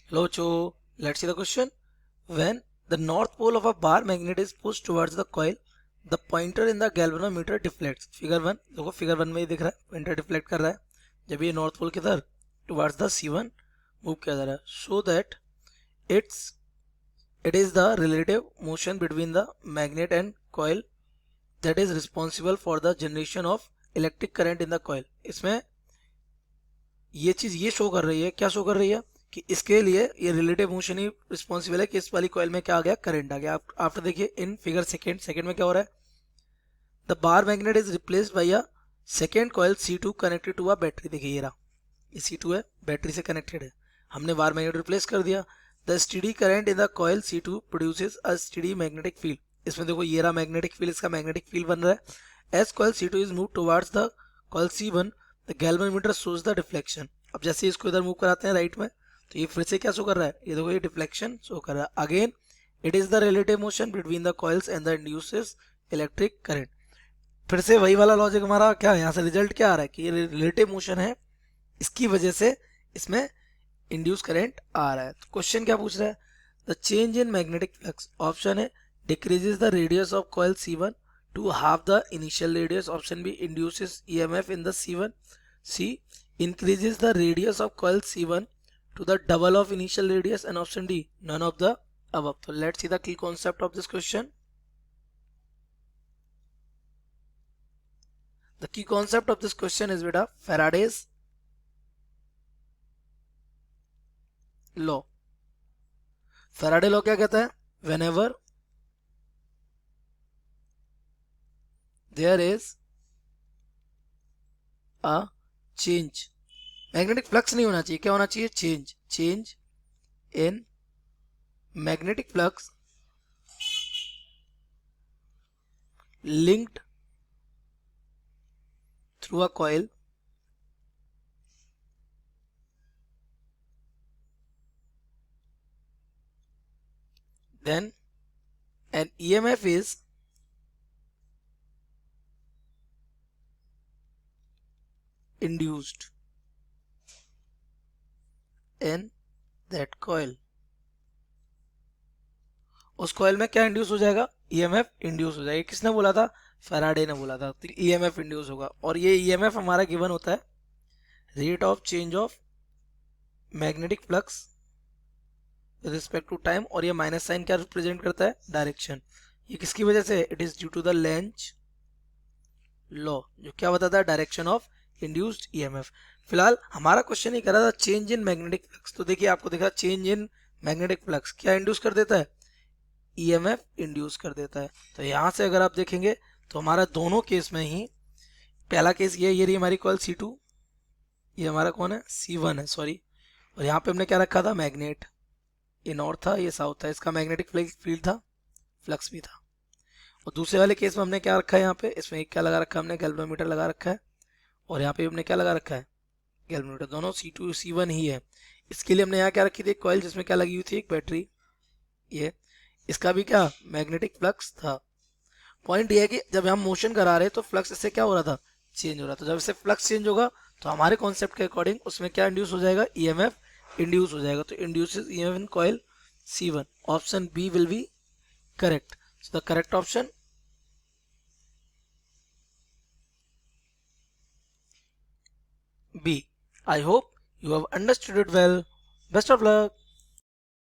Hello, Joe. Let's see the question. When the north pole of a bar magnet is pushed towards the coil, the pointer in the galvanometer deflects. Figure one देखो, figure one में ही दिख रहा है, pointer deflect कर रहा है जब ये नॉर्थ पोल किधर towards the C1 मूव किया जा रहा है. So that it's it is the relative motion between the magnet and coil that is responsible for the generation of electric current in the coil. इसमें ये चीज ये show कर रही है, क्या शो कर रही है कि इसके लिए ये रिलेटिव मोशन ही रिस्पॉन्सिबल है कि इस वाली कॉइल में क्या आ गया, करंट आ गया. आप आफ्टर देखिए इन फिगर सेकंड में क्या हो रहा है, the bar magnet is replaced by a second coil C2 connected to a battery. देखिए ये रहा, ये C2 है, बैटरी से कनेक्टेड है, हमने बार मैग्नेट रिप्लेस कर दिया. The steady current in the coil C2 produces a steady magnetic field. इसमें देखो ये रहा मैग्नेटिक फील्ड, इसका मैग्नेटिक फील्ड बन रहा है. As coil C2 is move towards the coil C1 the galvanometer shows the deflection. अब जैसे इसको इधर मूव कराते हैं राइट में, तो ये फिर से क्या शो कर रहा है, ये देखो ये डिफ्लेक्शन शो कर रहा है. Again it is the relative motion between the coils and the induces electric current. फिर से वही वाला लॉजिक हमारा क्या है, यहाँ से रिजल्ट क्या आ रहा है कि ये रिलेटिव मोशन है, इसकी वजह से इसमें इंड्यूस करंट आ रहा है. तो क्वेश्चन क्या पूछ रहा है, the change in magnetic flux. Option है decreases the radius of coil C1 to half the initial radius. Option B induces EMF in the C1. C increases the radius of coil C1 to the double of initial radius. And option D none of the above. So let's see the key concept of this question. The key concept of this question is beta Faraday's law. Faraday law क्या कहता है, whenever there is a change, magnetic flux नहीं होना चाहिए, क्या होना चाहिए, change in magnetic flux linked through a coil then an EMF is induced in that coil. उस कॉइल में क्या इंड्यूस हो जाएगा, EMF इंड्यूस हो जाएगा. किसने बोला था, फैराडे ने बोला था. तो EMF इंड्यूस होगा, और ये EMF हमारा गिवन होता है rate of change of magnetic flux with respect to time. और ये माइनस साइन क्या रिप्रेजेंट करता है, डायरेक्शन. ये किसकी वजह से, it is due to the Lenz law, जो क्या बताता है, डायरेक्शन ऑफ इंड्यूस्ड EMF. फिलहाल हमारा क्वेश्चन ही कर रहा था चेंज इन मैग्नेटिक फ्लक्स. तो देखिए आपको देखा चेंज इन मैग्नेटिक फ्लक्स क्या इंड्यूस कर देता है, EMF इंड्यूस कर देता है. तो यहाँ से अगर आप देखेंगे तो हमारा दोनों केस में ही, पहला केस ये रही हमारी कॉइल C2, ये हमारा कौन है, C1 है सॉरी. और यहाँ पे हमने क्या रखा था, मैग्नेट. ये नॉर्थ था, ये साउथ था, इसका मैग्नेटिक फील्ड था, फ्लक्स भी था. और दूसरे वाले केस में हमने क्या रखा है, यहाँ पे इसमें क्या लगा रखा है, हमने गैल्वेनोमीटर लगा रखा है. और यहाँ पे हमने क्या लगा रखा है, गैल्वेनोमीटर. दोनों C2 C1 ही है. इसके लिए हमने यहाँ क्या रखी थी, एक कॉइल जिसमें क्या लगी हुई थी, एक बैटरी. ये इसका भी क्या मैग्नेटिक फ्लक्स था. पॉइंट ये है कि जब हम मोशन करा रहे तो फ्लक्स इससे क्या हो रहा था, चेंज हो रहा था. जब इससे फ्लक्स चेंज होगा तो हमारे कॉन्सेप्ट के अकॉर्डिंग उसमें क्या इंड्यूस हो जाएगा, EMF इंड्यूस हो जाएगा. तो induces EMF in coil C1. Option B will be correct. So the correct option B. I hope you have understood it well. Best of luck.